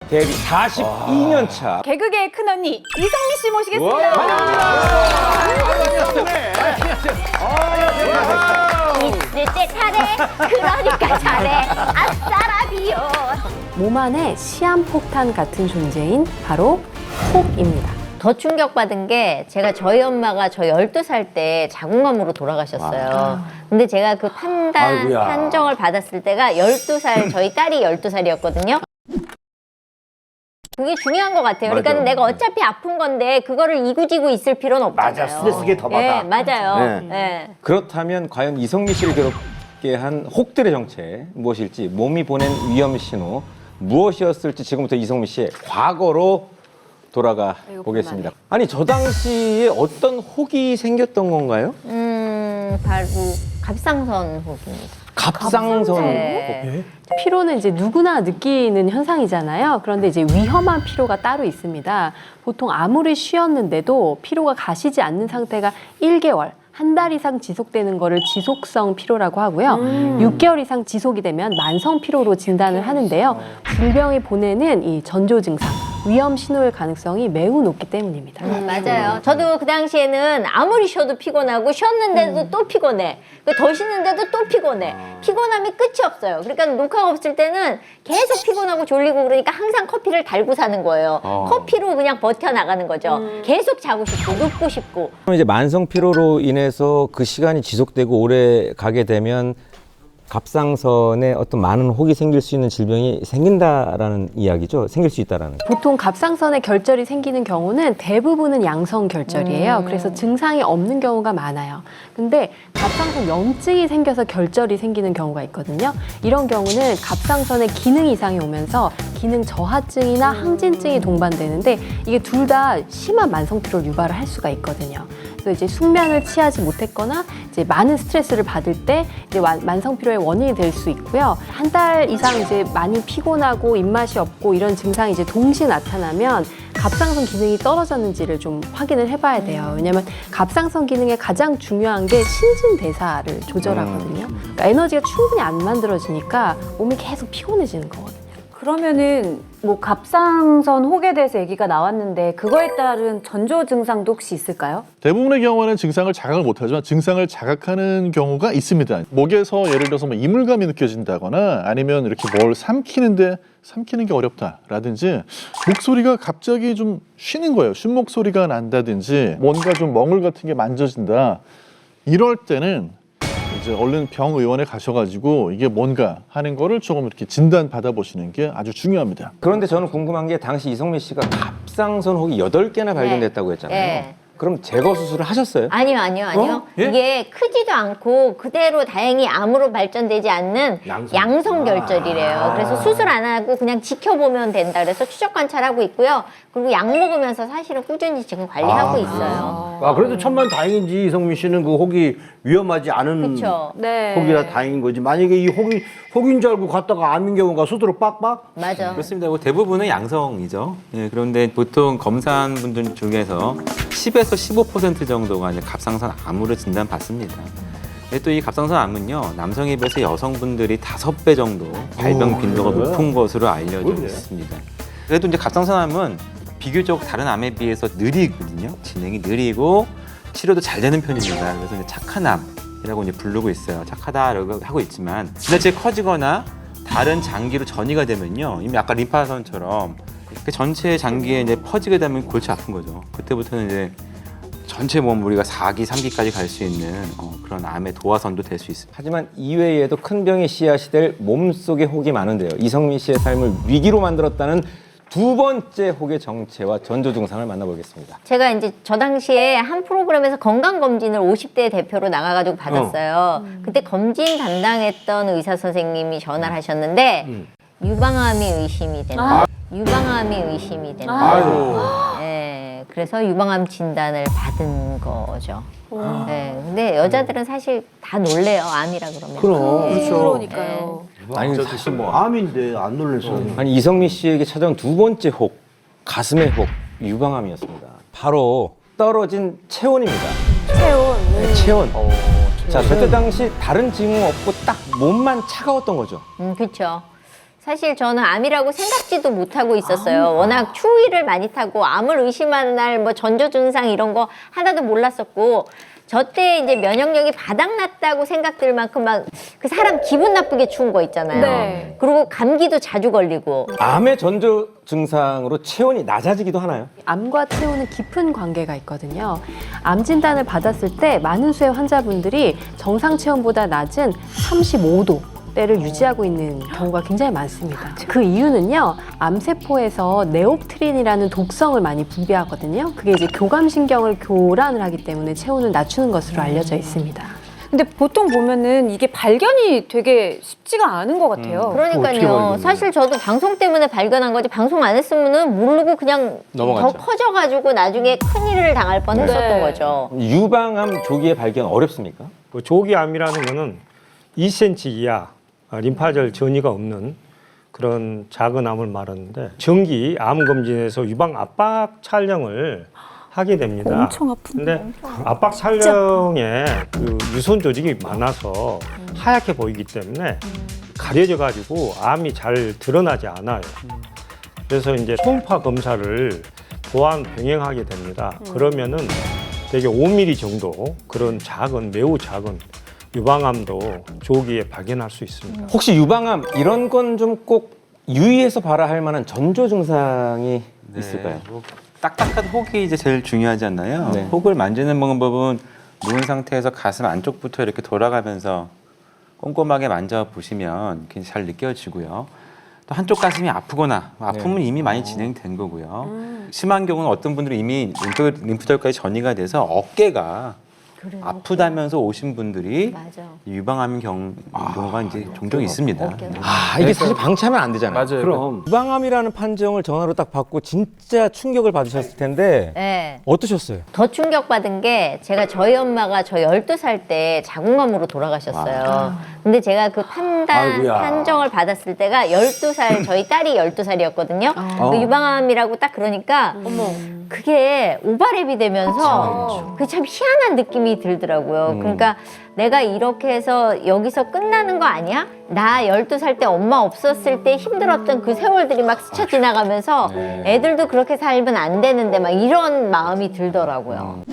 데뷔 42년 차. 개그계의 큰언니 이성미 씨 모시겠습니다. 넷째 차례 그러니까 잘해 아싸라비요. 몸 안에 시한폭탄 같은 존재인 바로 혹입니다. 더 충격받은 게 제가 저희 엄마가 저 12살 때 자궁암으로 돌아가셨어요. 근데 제가 그 아이고야. 판정을 받았을 때가 12살, 저희 딸이 12살이었거든요. 그게 중요한 것 같아요. 그러니까 맞아. 내가 어차피 아픈 건데 그거를 이고지고 있을 필요는 없잖아요. 맞아, 스트레스게 더 받아. 네, 맞아요. 네. 네. 그렇다면 과연 이성미 씨를 괴롭게 한 혹들의 정체 무엇일지, 몸이 보낸 위험 신호 무엇이었을지 지금부터 이성미 씨의 과거로 돌아가 보겠습니다. 아니, 저 당시에 어떤 혹이 생겼던 건가요? 바로 갑상선 혹입니다. 갑상선 네. 피로는 이제 누구나 느끼는 현상이잖아요. 그런데 이제 위험한 피로가 따로 있습니다. 보통 아무리 쉬었는데도 피로가 가시지 않는 상태가 1개월, 한 달 이상 지속되는 거를 지속성 피로라고 하고요. 6개월 이상 지속이 되면 만성 피로로 진단을 하는데요. 질병이 보내는 이 전조 증상, 위험 신호일 가능성이 매우 높기 때문입니다. 맞아요. 저도 그 당시에는 아무리 쉬어도 피곤하고 쉬었는데도 또 피곤해. 더 쉬는데도 또 피곤해. 피곤함이 끝이 없어요. 그러니까 녹화가 없을 때는 계속 피곤하고 졸리고 그러니까 항상 커피를 달고 사는 거예요. 커피로 그냥 버텨나가는 거죠. 계속 자고 싶고 눕고 싶고. 그럼 이제 만성 피로로 인해서 그 시간이 지속되고 오래 가게 되면 갑상선에 어떤 많은 혹이 생길 수 있는 질병이 생긴다라는 이야기죠. 생길 수 있다라는. 보통 갑상선에 결절이 생기는 경우는 대부분은 양성 결절이에요. 그래서 증상이 없는 경우가 많아요. 근데 갑상선 염증이 생겨서 결절이 생기는 경우가 있거든요. 이런 경우는 갑상선에 기능 이상이 오면서 기능 저하증이나 항진증이 동반되는데 이게 둘 다 심한 만성 피로를 유발을 할 수가 있거든요. 그래서 이제 숙면을 취하지 못했거나 이제 많은 스트레스를 받을 때 이제 만성 피로의 원인이 될 수 있고요. 한 달 이상 이제 많이 피곤하고 입맛이 없고 이런 증상이 이제 동시에 나타나면 갑상선 기능이 떨어졌는지를 좀 확인을 해봐야 돼요. 왜냐하면 갑상선 기능의 가장 중요한 게 신진대사를 조절하거든요. 그러니까 에너지가 충분히 안 만들어지니까 몸이 계속 피곤해지는 거거든요. 그러면은 뭐 갑상선 혹에 대해서 얘기가 나왔는데 그거에 따른 전조 증상도 혹시 있을까요? 대부분의 경우에는 증상을 자각을 못하지만 증상을 자각하는 경우가 있습니다. 목에서 예를 들어서 뭐 이물감이 느껴진다거나 아니면 이렇게 뭘 삼키는 게 어렵다라든지 목소리가 갑자기 좀 쉬는 거예요. 쉰 목소리가 난다든지 뭔가 좀 멍울 같은 게 만져진다. 이럴 때는 이제 얼른 병의원에 가셔가지고 이게 뭔가 하는 거를 조금 이렇게 진단 받아보시는 게 아주 중요합니다. 그런데 저는 궁금한 게 당시 이성미 씨가 갑상선 혹이 8개나 발견됐다고 했잖아요. 네. 그럼 제거 수술을 하셨어요? 아니요. 예? 이게 크지도 않고 그대로 다행히 암으로 발전되지 않는 양성 결절이래요. 그래서 수술 안 하고 그냥 지켜보면 된다. 그래서 추적 관찰하고 있고요. 그리고 약 먹으면서 사실은 꾸준히 지금 관리하고 있어요. 아, 그래도 천만 다행인지 이성민 씨는 그 혹이 위험하지 않은 그렇죠. 네. 혹이라 다행인 거지. 만약에 이 혹인 줄 알고 갔다가 암인 경우가 수두로 빡빡? 맞아. 그렇습니다. 뭐 대부분은 양성이죠. 예, 그런데 보통 검사한 분들 중에서 10에서 15% 정도가 이제 갑상선 암으로 진단받습니다. 또 이 갑상선 암은요, 남성에 비해서 여성분들이 5배 정도 발병 빈도가 높은 것으로 알려져 있습니다. 그래도 이제 갑상선 암은 비교적 다른 암에 비해서 느리거든요. 진행이 느리고 치료도 잘 되는 편입니다. 그래서 이제 착한 암이라고 이제 부르고 있어요. 착하다라고 하고 있지만 지나치게 커지거나 다른 장기로 전이가 되면요, 이미 아까 림파선처럼 그 전체 장기에 이제 퍼지게 되면 골치 아픈 거죠. 그때부터는 이제 전체 몸 우리가 4기, 3기까지 갈 수 있는 그런 암의 도화선도 될 수 있습니다. 하지만 이외에도 큰 병의 씨앗이 될 몸속의 혹이 많은데요. 이성미 씨의 삶을 위기로 만들었다는 두 번째 혹의 정체와 전조 증상을 만나보겠습니다. 제가 이제 저 당시에 한 프로그램에서 건강검진을 50대 대표로 나가가지고 받았어요. 그때 검진 담당했던 의사 선생님이 전화를 하셨는데 유방암이 의심이 된다. 유방암이 의심이 된다. 네, 그래서 유방암 진단을 받은 거죠. 네, 근데 여자들은 사실 다 놀래요. 암이라 그러면. 그렇죠. 그러니까요. 아니, 사실 뭐 암인데 안 놀랬어. 아니, 이성미 씨에게 찾아온 두 번째 혹, 가슴의 혹, 유방암이었습니다. 바로 떨어진 체온입니다. 네, 체온. 자, 저때 당시 다른 징후 없고 딱 몸만 차가웠던 거죠. 그렇죠. 사실 저는 암이라고 생각지도 못하고 있었어요. 워낙 추위를 많이 타고 암을 의심하는 날 뭐 전조 증상 이런 거 하나도 몰랐었고 저 때 이제 면역력이 바닥났다고 생각들 만큼 막 그 사람 기분 나쁘게 추운 거 있잖아요. 네. 그리고 감기도 자주 걸리고. 암의 전조 증상으로 체온이 낮아지기도 하나요? 암과 체온은 깊은 관계가 있거든요. 암 진단을 받았을 때 많은 수의 환자분들이 정상 체온보다 낮은 35도 대를 유지하고 있는 경우가 굉장히 많습니다. 그 이유는요, 암세포에서 네옵트린이라는 독성을 많이 분비하거든요. 그게 이제 교감신경을 교란을 하기 때문에 체온을 낮추는 것으로 알려져 있습니다. 근데 보통 보면은 이게 발견이 되게 쉽지가 않은 것 같아요. 어떻게 그러니까요. 발견해요? 사실 저도 방송 때문에 발견한 거지 방송 안 했으면은 모르고 그냥 넘어갔죠. 더 커져가지고 나중에 큰일을 당할 뻔했었던 네. 거죠. 유방암 조기의 발견 어렵습니까? 그 조기암이라는 거는 2cm 이하 림파절 전이가 없는 그런 작은 암을 말하는데 정기 암 검진에서 유방 압박 촬영을 하게 됩니다. 엄청 아픈데. 근데 압박 촬영에 그 유선 조직이 많아서 하얗게 보이기 때문에 가려져 가지고 암이 잘 드러나지 않아요. 그래서 이제 초음파 검사를 보안 병행하게 됩니다. 그러면은 되게 5mm 정도 그런 작은 매우 작은 유방암도 조기에 발견할 수 있습니다. 혹시 유방암 이런 건 좀 꼭 유의해서 봐라 할 만한 전조 증상이 있을까요? 뭐 딱딱한 혹이 이제 제일 중요하지 않나요? 네. 혹을 만지는 방법은 누운 상태에서 가슴 안쪽부터 이렇게 돌아가면서 꼼꼼하게 만져보시면 굉장히 잘 느껴지고요. 또 한쪽 가슴이 아프거나 아프면 이미 많이 진행된 거고요. 심한 경우는 어떤 분들은 이미 림프절까지 전이가 돼서 어깨가 아프다면서 오신 분들이 맞아. 유방암인 경우가 이제 종종 있습니다. 이게 사실 방치하면 안 되잖아요. 맞아요. 그럼 유방암이라는 판정을 전화로 딱 받고 진짜 충격을 받으셨을 텐데 네. 어떠셨어요? 더 충격받은 게 제가 저희 엄마가 저 12살 때 자궁암으로 돌아가셨어요. 근데 제가 그 아이고야. 판정을 받았을 때가 12살, 저희 딸이 12살이었거든요. 그 유방암이라고 딱 그러니까 그게 오버랩이 되면서 그게 참 희한한 느낌이 들더라고요. 그러니까 내가 이렇게 해서 여기서 끝나는 거 아니야? 나 12살 때 엄마 없었을 때 힘들었던 그 세월들이 막 스쳐 지나가면서 애들도 그렇게 살면 안 되는데 막 이런 마음이 들더라고요.